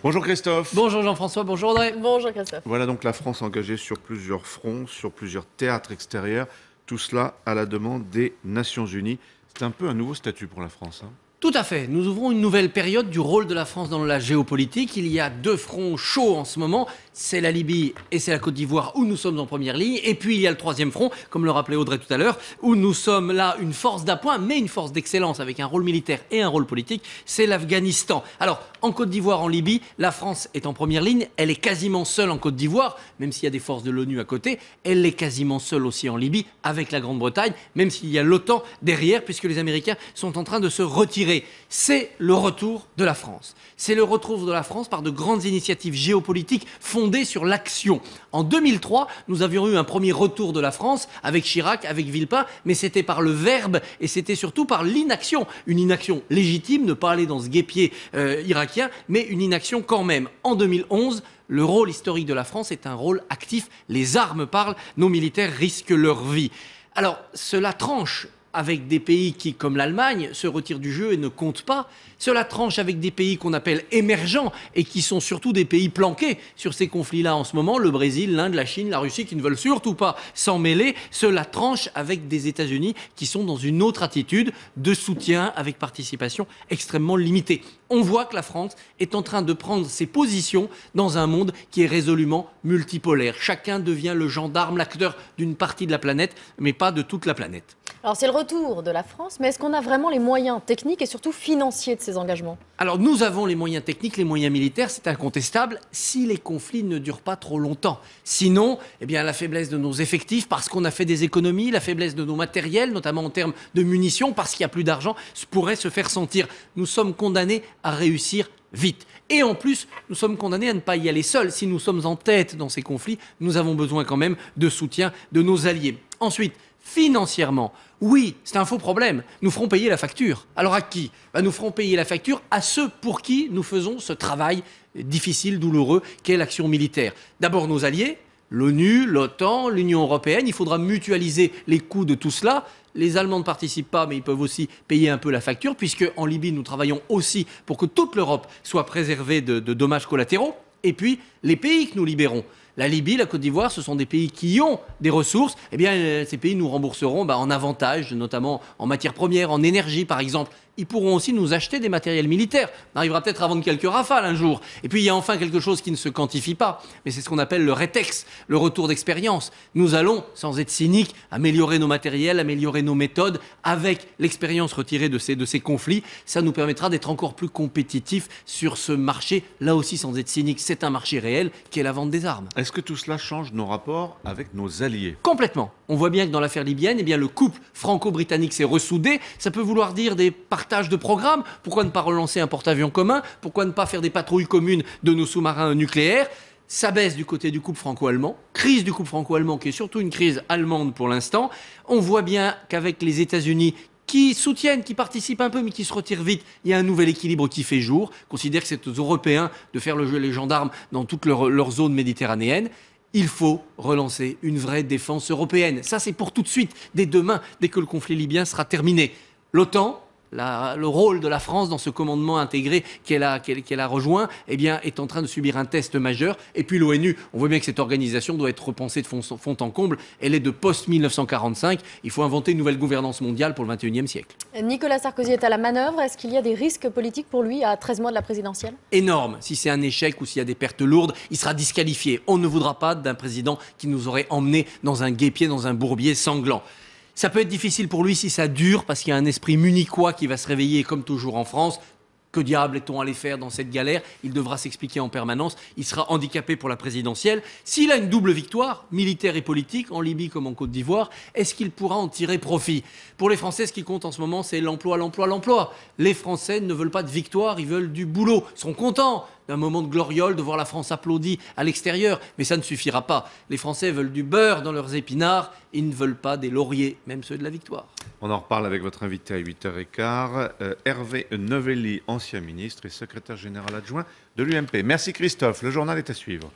Bonjour Christophe. Bonjour Jean-François, bonjour Audrey. Bonjour Christophe. Voilà donc la France engagée sur plusieurs fronts, sur plusieurs théâtres extérieurs, tout cela à la demande des Nations Unies. C'est un peu un nouveau statut pour la France, hein. Tout à fait, nous ouvrons une nouvelle période du rôle de la France dans la géopolitique. Il y a deux fronts chauds en ce moment, c'est la Libye et c'est la Côte d'Ivoire où nous sommes en première ligne. Et puis il y a le troisième front, comme le rappelait Audrey tout à l'heure, où nous sommes là une force d'appoint, mais une force d'excellence avec un rôle militaire et un rôle politique, c'est l'Afghanistan. Alors, en Côte d'Ivoire, en Libye, la France est en première ligne, elle est quasiment seule en Côte d'Ivoire, même s'il y a des forces de l'ONU à côté, elle est quasiment seule aussi en Libye avec la Grande-Bretagne, même s'il y a l'OTAN derrière, puisque les Américains sont en train de se retirer. C'est le retour de la France. C'est le retour de la France par de grandes initiatives géopolitiques fondées sur l'action. En 2003, nous avions eu un premier retour de la France avec Chirac, avec Villepin, mais c'était par le verbe et c'était surtout par l'inaction. Une inaction légitime, ne pas aller dans ce guêpier irakien, mais une inaction quand même. En 2011, le rôle historique de la France est un rôle actif. Les armes parlent, nos militaires risquent leur vie. Alors, cela tranche avec des pays qui, comme l'Allemagne, se retirent du jeu et ne comptent pas. Cela tranche avec des pays qu'on appelle émergents et qui sont surtout des pays planqués sur ces conflits-là en ce moment. Le Brésil, l'Inde, la Chine, la Russie qui ne veulent surtout pas s'en mêler. Cela tranche avec des États-Unis qui sont dans une autre attitude de soutien avec participation extrêmement limitée. On voit que la France est en train de prendre ses positions dans un monde qui est résolument multipolaire. Chacun devient le gendarme, l'acteur d'une partie de la planète, mais pas de toute la planète. Alors c'est le retour de la France, mais est-ce qu'on a vraiment les moyens techniques et surtout financiers de ces engagements? Alors nous avons les moyens techniques, les moyens militaires, c'est incontestable, si les conflits ne durent pas trop longtemps. Sinon, eh bien, la faiblesse de nos effectifs, parce qu'on a fait des économies, la faiblesse de nos matériels, notamment en termes de munitions, parce qu'il n'y a plus d'argent, pourrait se faire sentir. Nous sommes condamnés à réussir vite. Et en plus, nous sommes condamnés à ne pas y aller seuls. Si nous sommes en tête dans ces conflits, nous avons besoin quand même de soutien de nos alliés. Ensuite, financièrement, oui, c'est un faux problème. Nous ferons payer la facture. Alors à qui? Nous ferons payer la facture à ceux pour qui nous faisons ce travail difficile, douloureux, qu'est l'action militaire. D'abord nos alliés, l'ONU, l'OTAN, l'Union européenne. Il faudra mutualiser les coûts de tout cela. Les Allemands ne participent pas, mais ils peuvent aussi payer un peu la facture, puisque en Libye, nous travaillons aussi pour que toute l'Europe soit préservée de dommages collatéraux. Et puis, les pays que nous libérons. La Libye, la Côte d'Ivoire, ce sont des pays qui ont des ressources. Eh bien, ces pays nous rembourseront en avantage, notamment en matières premières, en énergie par exemple. Ils pourront aussi nous acheter des matériels militaires. On arrivera peut-être à vendre quelques rafales un jour. Et puis il y a enfin quelque chose qui ne se quantifie pas, mais c'est ce qu'on appelle le rétex, le retour d'expérience. Nous allons, sans être cyniques, améliorer nos matériels, améliorer nos méthodes avec l'expérience retirée de ces conflits. Ça nous permettra d'être encore plus compétitifs sur ce marché. Là aussi, sans être cynique, c'est un marché réel qui est la vente des armes. Est-ce que tout cela change nos rapports avec nos alliés? Complètement. On voit bien que dans l'affaire libyenne, eh bien, le couple franco-britannique s'est ressoudé. Ça peut vouloir dire des partages de programmes. Pourquoi ne pas relancer un porte-avions commun? Pourquoi ne pas faire des patrouilles communes de nos sous-marins nucléaires? Ça baisse du côté du couple franco-allemand. Crise du couple franco-allemand qui est surtout une crise allemande pour l'instant. On voit bien qu'avec les États-Unis qui soutiennent, qui participent un peu, mais qui se retirent vite, il y a un nouvel équilibre qui fait jour. On considère que c'est aux Européens de faire le jeu les gendarmes dans toute leur zone méditerranéenne. Il faut relancer une vraie défense européenne. Ça, c'est pour tout de suite, dès demain, dès que le conflit libyen sera terminé. L'OTAN, le rôle de la France dans ce commandement intégré qu'elle a rejoint, eh bien, est en train de subir un test majeur. Et puis l'ONU, on voit bien que cette organisation doit être repensée de fond en comble. Elle est de post-1945. Il faut inventer une nouvelle gouvernance mondiale pour le XXIe siècle. Nicolas Sarkozy est à la manœuvre. Est-ce qu'il y a des risques politiques pour lui à 13 mois de la présidentielle? Énorme. Si c'est un échec ou s'il y a des pertes lourdes, il sera disqualifié. On ne voudra pas d'un président qui nous aurait emmenés dans un guêpier, dans un bourbier sanglant. Ça peut être difficile pour lui si ça dure, parce qu'il y a un esprit munichois qui va se réveiller, comme toujours en France. Que diable est-on allé faire dans cette galère? Il devra s'expliquer en permanence. Il sera handicapé pour la présidentielle. S'il a une double victoire, militaire et politique, en Libye comme en Côte d'Ivoire, est-ce qu'il pourra en tirer profit? Pour les Français, ce qui compte en ce moment, c'est l'emploi, l'emploi, l'emploi. Les Français ne veulent pas de victoire, ils veulent du boulot. Ils seront contents d'un moment de gloriole, de voir la France applaudie à l'extérieur. Mais ça ne suffira pas. Les Français veulent du beurre dans leurs épinards. Ils ne veulent pas des lauriers, même ceux de la victoire. On en reparle avec votre invité à 8h15, Hervé Novelli, ancien ministre et secrétaire général adjoint de l'UMP. Merci Christophe, le journal est à suivre.